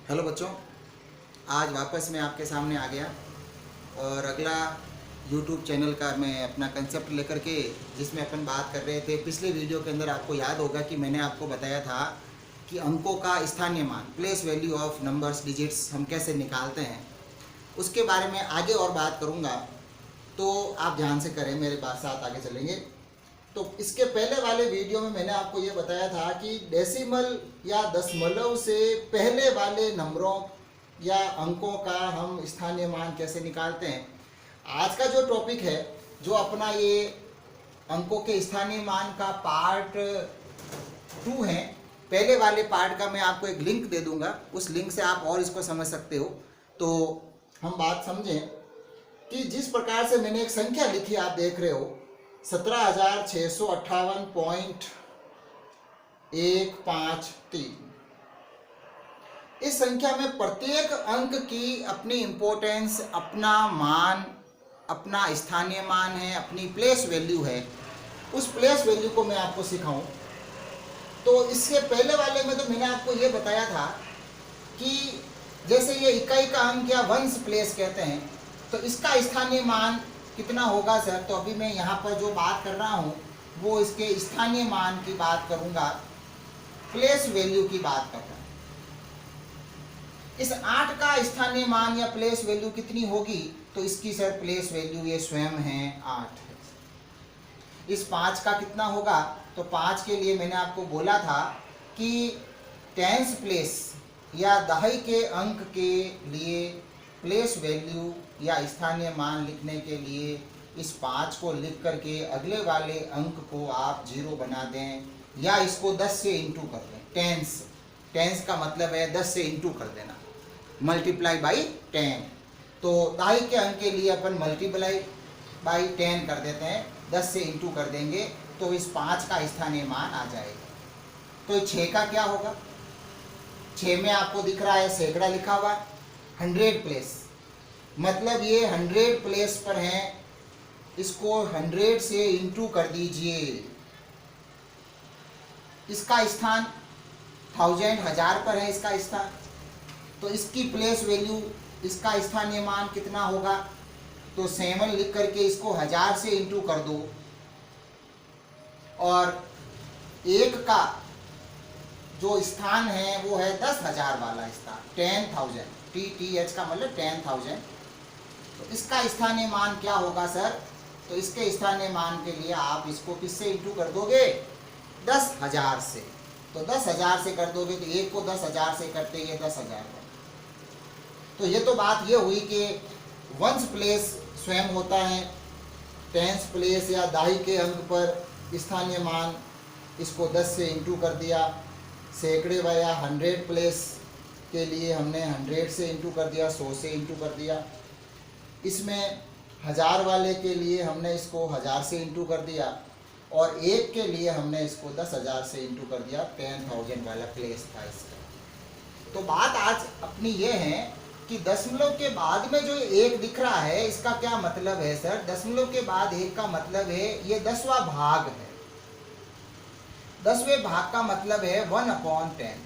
Hello बच्चों, आज वापस मैं आपके सामने आ गया और अगला यूट्यूब चैनल का मैं अपना कंसेप्ट लेकर के जिसमें अपन बात कर रहे थे। पिछले वीडियो के अंदर आपको याद होगा कि मैंने आपको बताया था कि अंकों का स्थानीय मान, place value of numbers, digits हम कैसे निकालते हैं। उसके बारे में आगे और बात करूँगा, तो आप ध्यान से करें, मेरे साथ आगे चलेंगे। तो इसके पहले वाले वीडियो में मैंने आपको ये बताया था कि डेसिमल या दशमलव से पहले वाले नंबरों या अंकों का हम स्थानीय मान कैसे निकालते हैं। आज का जो टॉपिक है, जो अपना ये अंकों के स्थानीय मान का पार्ट 2 है, पहले वाले पार्ट का मैं आपको एक लिंक दे दूंगा, उस लिंक से आप और इसको समझ सकते हो। तो हम बात समझें कि जिस प्रकार से मैंने एक संख्या लिखी, आप देख रहे हो 17,658.153। इस संख्या में प्रत्येक अंक की अपनी इंपॉर्टेंस, अपना मान, अपना स्थानीय मान है, अपनी प्लेस वैल्यू है। उस प्लेस वैल्यू को मैं आपको सिखाऊं तो इससे पहले वाले में तो मैंने आपको ये बताया था कि जैसे ये इकाई का अंक या वंश प्लेस कहते हैं, तो इसका स्थानीय मान कितना होगा सर। तो अभी मैं यहाँ पर जो बात कर रहा हूँ वो इसके स्थानीय मान की बात करूँगा, प्लेस वैल्यू की बात कर रहा हूँ। इस 8 का स्थानीय मान या प्लेस वैल्यू कितनी होगी, तो इसकी सर प्लेस वैल्यू ये स्वयं है 8 है। इस 5 का कितना होगा, तो 5 के लिए मैंने आपको बोला था कि टेंस प्लेस या दहाई के अंक के लिए प्लेस वैल्यू या स्थानीय मान लिखने के लिए इस 5 को लिख करके अगले वाले अंक को आप 0 बना दें या इसको 10 से इंटू कर दें। टेंस का मतलब है 10 से इंटू कर देना, मल्टीप्लाई बाई 10। तो दहाई के अंक के लिए अपन मल्टीप्लाई बाई 10 कर देते हैं, 10 से इंटू कर देंगे तो इस 5 का स्थानीय मान आ जाएगा। तो 6 का क्या होगा, 6 में आपको दिख रहा है सैकड़ा लिखा हुआ, 100 प्लेस, मतलब ये 100 प्लेस पर है, इसको 100 से इंटू कर दीजिए। इसका स्थान 1000 पर है, इसका स्थान, तो इसकी प्लेस वैल्यू, इसका स्थानीय मान कितना होगा, तो 7 लिख करके इसको 1000 से इंटू कर दो। और 1 का जो स्थान है वो है 10,000 वाला स्थान, 10,000, TTH का मतलब 10,000। तो इसका स्थानीय मान क्या होगा सर, तो इसके स्थानीय मान के लिए आप इसको किससे इंटू कर दोगे, 10,000 से। तो 10,000 से कर दोगे तो 1 को 10,000 से करते ये 10,000 बन। तो ये तो बात ये हुई कि वंश प्लेस स्वयं होता है, टेंस प्लेस या दहाई के अंक पर स्थानीय मान, इसको 10 से इंटू कर दिया। सैकड़े व या 100 प्लेस के लिए हमने 100 से इंटू कर दिया, 100 से इंटू कर दिया। इसमें 1000 वाले के लिए हमने इसको 1000 से इंटू कर दिया और 1 के लिए हमने इसको 10,000 से इंटू कर दिया, 10,000 वाला प्लेस था इसका। तो बात आज अपनी ये है कि दशमलव के बाद में जो 1 दिख रहा है, इसका क्या मतलब है सर। दशमलव के बाद 1 का मतलब है ये 10वां भाग है। 10वें भाग का मतलब है 1/10,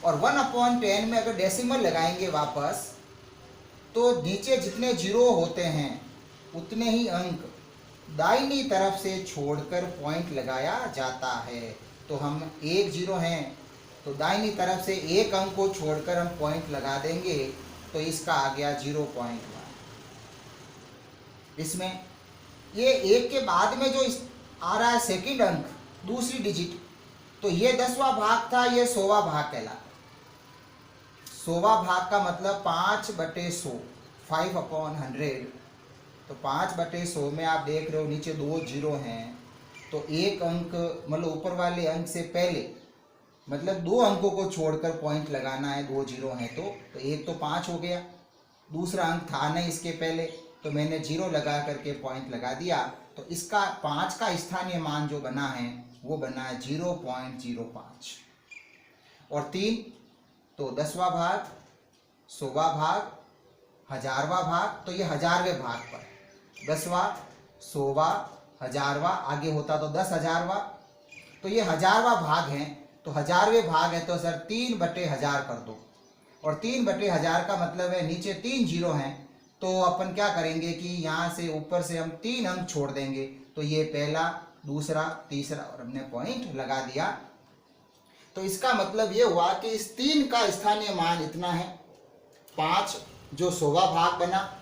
और 1/10 में अगर डेसिमल लगाएंगे वापस, तो नीचे जितने 0 होते हैं उतने ही अंक दाहिनी तरफ से छोड़कर पॉइंट लगाया जाता है। तो हम 1 0 हैं तो दाहिनी तरफ से 1 अंक को छोड़कर हम पॉइंट लगा देंगे, तो इसका आ गया 0.1। इसमें ये 1 के बाद में जो आ रहा है सेकंड अंक, दूसरी डिजिट, तो ये 10वां भाग था, ये 100वां भाग कहला। 100वां भाग का मतलब 5/100, 5/100। तो 5/100 में आप देख रहे हो नीचे 2 0 हैं, तो 1 अंक मतलब ऊपर वाले अंक से पहले, मतलब 2 अंकों को छोड़कर पॉइंट लगाना है, 2 0 हैं तो 1 तो 5 हो गया, दूसरा अंक था नहीं इसके पहले, तो मैंने 0 लगा करके पॉइंट लगा दिया। तो इसका 5 का स्थानीय मान जो बना है वो बना है 0.05। और 3 तो 10वां भाग, 100वां भाग, 1000वां भाग, तो ये 1000वें भाग पर, 10वां, 100वां, 1000वां, आगे होता तो 10,000वां, तो ये 1000वां भाग है। तो 1000वें भाग है तो सर 3/1000 कर दो, और 3/1000 का मतलब है नीचे 3 जीरो हैं, तो अपन क्या करेंगे कि यहाँ से ऊपर से हम 3 अंक छोड़ देंगे। तो ये पहला, दूसरा, तीसरा और हमने पॉइंट लगा दिया। तो इसका मतलब ये हुआ कि इस 3 का स्थानीय मान इतना है। 5 जो 100वां भाग बना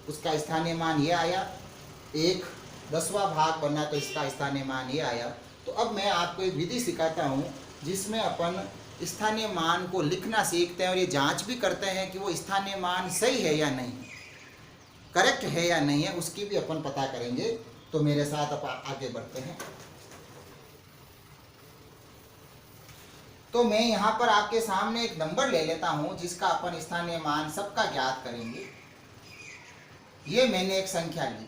उसका स्थानीय मान ये आया। 1 10वां भाग बना तो इसका स्थानीय मान ये आया। तो अब मैं आपको एक विधि सिखाता हूँ जिसमें अपन स्थानीय मान को लिखना सीखते हैं और ये जांच भी करते हैं कि वो स्थानीय मान सही है या नहीं, करेक्ट है या नहीं है, उसकी भी अपन पता करेंगे। तो मेरे साथ अपन आगे बढ़ते हैं। तो मैं यहाँ पर आपके सामने एक नंबर ले लेता हूँ जिसका अपन स्थानीय मान सबका ज्ञात करेंगे। ये मैंने एक संख्या ली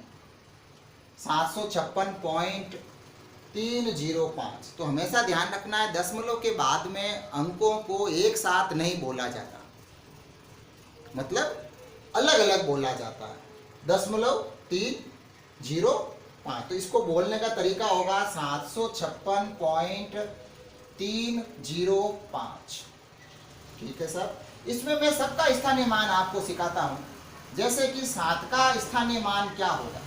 756.305। तो हमेशा ध्यान रखना है दशमलव के बाद में अंकों को एक साथ नहीं बोला जाता, मतलब अलग अलग बोला जाता है। 0.305 तो इसको बोलने का तरीका होगा 756.305। ठीक है सर। इसमें मैं सबका स्थानीय मान आपको सिखाता हूं। जैसे कि 7 का स्थानीय मान क्या होगा,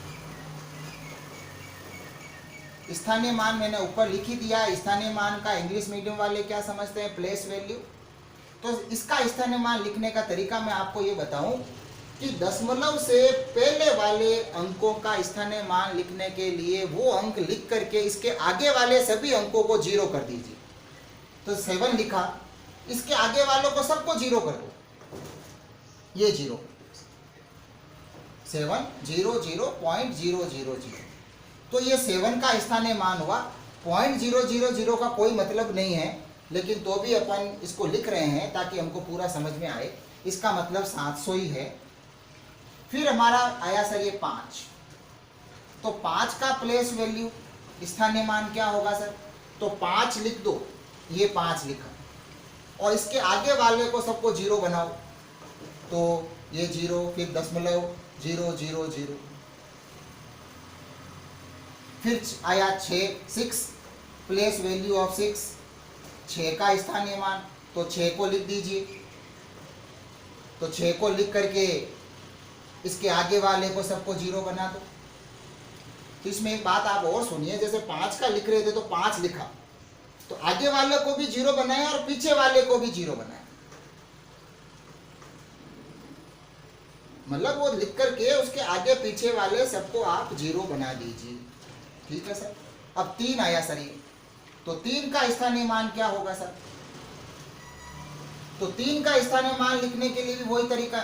स्थानीय मान मैंने ऊपर लिख ही दिया। स्थानीय मान का इंग्लिश मीडियम वाले क्या समझते हैं, प्लेस वैल्यू। तो इसका स्थानीय मान लिखने का तरीका मैं आपको ये बताऊं कि दशमलव से पहले वाले अंकों का स्थानीय मान लिखने के लिए वो अंक लिख करके इसके आगे वाले सभी अंकों को 0 कर दीजिए। तो 7 लिखा, इसके आगे वालों को सबको 0 कर दो, ये 0 7 0 0.000। तो ये 7 का स्थानीय मान हुआ। 0.000 का कोई मतलब नहीं है, लेकिन तो भी अपन इसको लिख रहे हैं ताकि हमको पूरा समझ में आए। इसका मतलब 700 ही है। फिर हमारा आया सर ये 5। तो 5 का प्लेस वैल्यू स्थानीय मान क्या होगा सर, तो 5 लिख दो, ये 5 लिखा और इसके आगे वाले को सबको 0 बनाओ। तो ये 0, फिर दशमलव 000। फिर आया 6 प्लेस वैल्यू ऑफ 6, 6 का स्थानीय मान। तो 6 को लिख दीजिए। तो 6 को लिख करके इसके आगे वाले को सबको 0 बना दो। तो इसमें एक बात आप और सुनिए, जैसे 5 का लिख रहे थे तो 5 लिखा, तो आगे वाले को भी 0 बनाया और पीछे वाले को भी 0 बनाया। मतलब वो लिख करके उसके आगे पीछे वाले सबको आप 0 बना दीजिए। ठीक है सर। अब 3 आया सर ये, तो 3 का स्थानीय मान क्या होगा सर, तो 3 का स्थानीय मान लिखने के लिए भी वही तरीका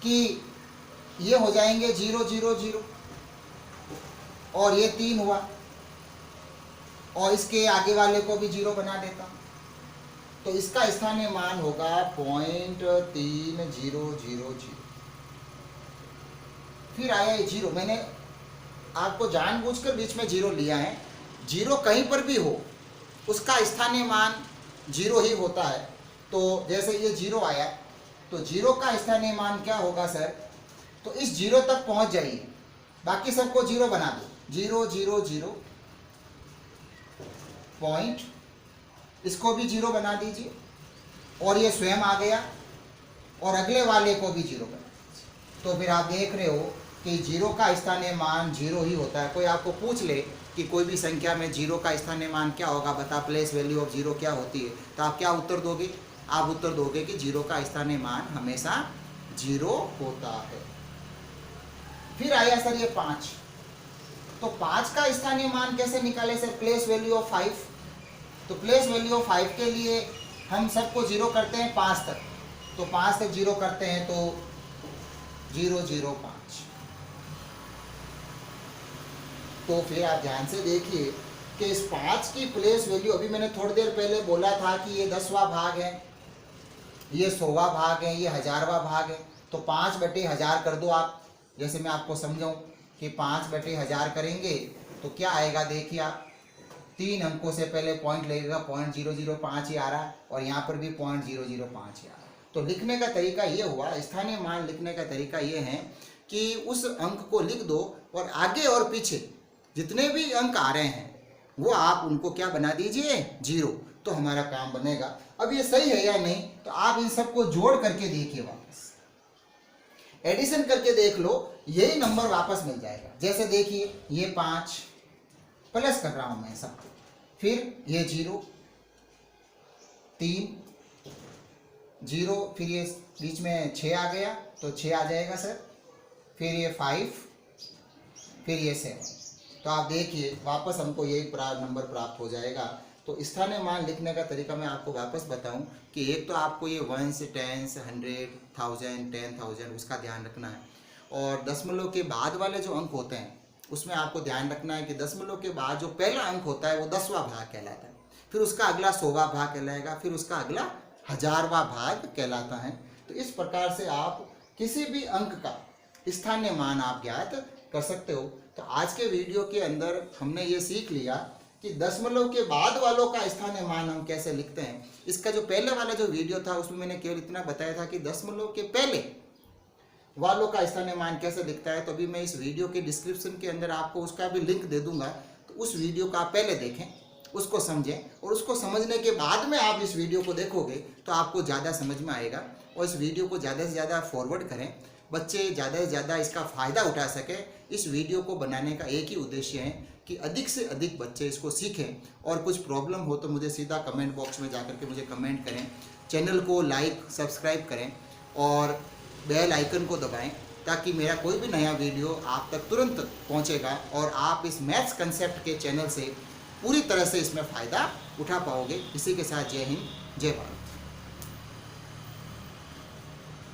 कि ये हो जाएंगे 0 0 0 और ये 3 हुआ और इसके आगे वाले को भी 0 बना देता हूं। तो इसका स्थानीय मान होगा 0.3000। फिर आया ये 0, मैंने आपको जानबूझकर बीच में 0 लिया है। 0 कहीं पर भी हो उसका स्थानीय मान 0 ही होता है। तो जैसे ये 0 आया तो 0 का स्थानीय मान क्या होगा सर, तो इस 0 तक पहुंच जाइए, बाकी सबको 0 बना दो। 0 0 0 पॉइंट, इसको भी 0 बना दीजिए और ये स्वयं आ गया और अगले वाले को भी 0 बना दीजिए। तो फिर आप देख रहे हो कि 0 का स्थानीय मान 0 ही होता है। कोई आपको पूछ ले कि कोई भी संख्या में 0 का स्थानीय मान क्या होगा, बता प्लेस वैल्यू ऑफ 0 क्या होती है, तो आप क्या उत्तर दोगे, आप उत्तर दोगे कि 0 का स्थानीय मान हमेशा 0 होता है। फिर आया सर ये 5, तो 5 का स्थानीय मान कैसे निकाले सर, प्लेस वैल्यू ऑफ 5। तो प्लेस वैल्यू ऑफ 5 के लिए हम सबको 0 करते हैं 5 तक, तो 5 तक 0 करते हैं तो 0 0 5। तो फिर आप ध्यान से देखिए कि इस 5 की प्लेस वैल्यू, अभी मैंने थोड़ी देर पहले बोला था कि ये 10वां भाग है, ये 100वां भाग है, ये 1000वां भाग है। तो 5/1000 कर दो आप। जैसे मैं आपको समझाऊं कि 5/1000 करेंगे तो क्या आएगा, देखिए आप 3 अंकों से पहले पॉइंट लगेगा, 0.005 ही आ रहा है और यहाँ पर भी 0.005 ही आ रहा है। तो लिखने का तरीका ये हुआ, स्थानीय मान लिखने का तरीका ये है कि उस अंक को लिख दो और आगे और पीछे जितने भी अंक आ रहे हैं वो आप उनको क्या बना दीजिए, 0। तो हमारा काम बनेगा। अब ये सही है या नहीं, तो आप इन सबको जोड़ करके देखिए, वापस एडिशन करके देख लो, यही नंबर वापस मिल जाएगा। जैसे देखिए ये 5 प्लस कर रहा हूं मैं सबको, फिर ये 0 3 0, फिर ये बीच में 6 आ गया तो 6 आ जाएगा सर, फिर ये 5, फिर ये 7। तो आप देखिए वापस हमको यही नंबर प्राप्त हो जाएगा। तो स्थानीय मान लिखने का तरीका मैं आपको वापस बताऊं कि एक तो आपको ये 1 से 10 100 1000 10,000 उसका ध्यान रखना है, और दशमलव के बाद वाले जो अंक होते हैं उसमें आपको ध्यान रखना है कि दशमलव के बाद जो पहला अंक होता है वो 10वां भाग कहलाता है, फिर उसका अगला 100वां भाग कहलाएगा, फिर उसका अगला 1000वां भाग कहलाता है। तो इस प्रकार से आप किसी भी अंक का स्थानीय मान आप ज्ञात कर सकते हो। तो आज के वीडियो के अंदर हमने ये सीख लिया कि दशमलव के बाद वालों का स्थानीय मान हम कैसे लिखते हैं। इसका जो पहले वाला जो वीडियो था उसमें मैंने केवल इतना बताया था कि दशमलव के पहले वालों का स्थानीय मान कैसे लिखता है। तो अभी मैं इस वीडियो के डिस्क्रिप्शन के अंदर आपको उसका भी लिंक दे दूंगा, तो उस वीडियो का आप पहले देखें, उसको समझें, और उसको समझने के बाद में आप इस वीडियो को देखोगे तो आपको ज़्यादा समझ में आएगा। और इस वीडियो को ज़्यादा से ज़्यादा फॉरवर्ड करें, बच्चे ज़्यादा से ज़्यादा इसका फ़ायदा उठा सके। इस वीडियो को बनाने का एक ही उद्देश्य है कि अधिक से अधिक बच्चे इसको सीखें। और कुछ प्रॉब्लम हो तो मुझे सीधा कमेंट बॉक्स में जाकर के मुझे कमेंट करें, चैनल को लाइक सब्सक्राइब करें और बेल आइकन को दबाएं, ताकि मेरा कोई भी नया वीडियो आप तक तुरंत पहुंचेगा और आप इस मैथ्स कंसेप्ट के चैनल से पूरी तरह से इसमें फ़ायदा उठा पाओगे। इसी के साथ जय हिंद, जय भारत।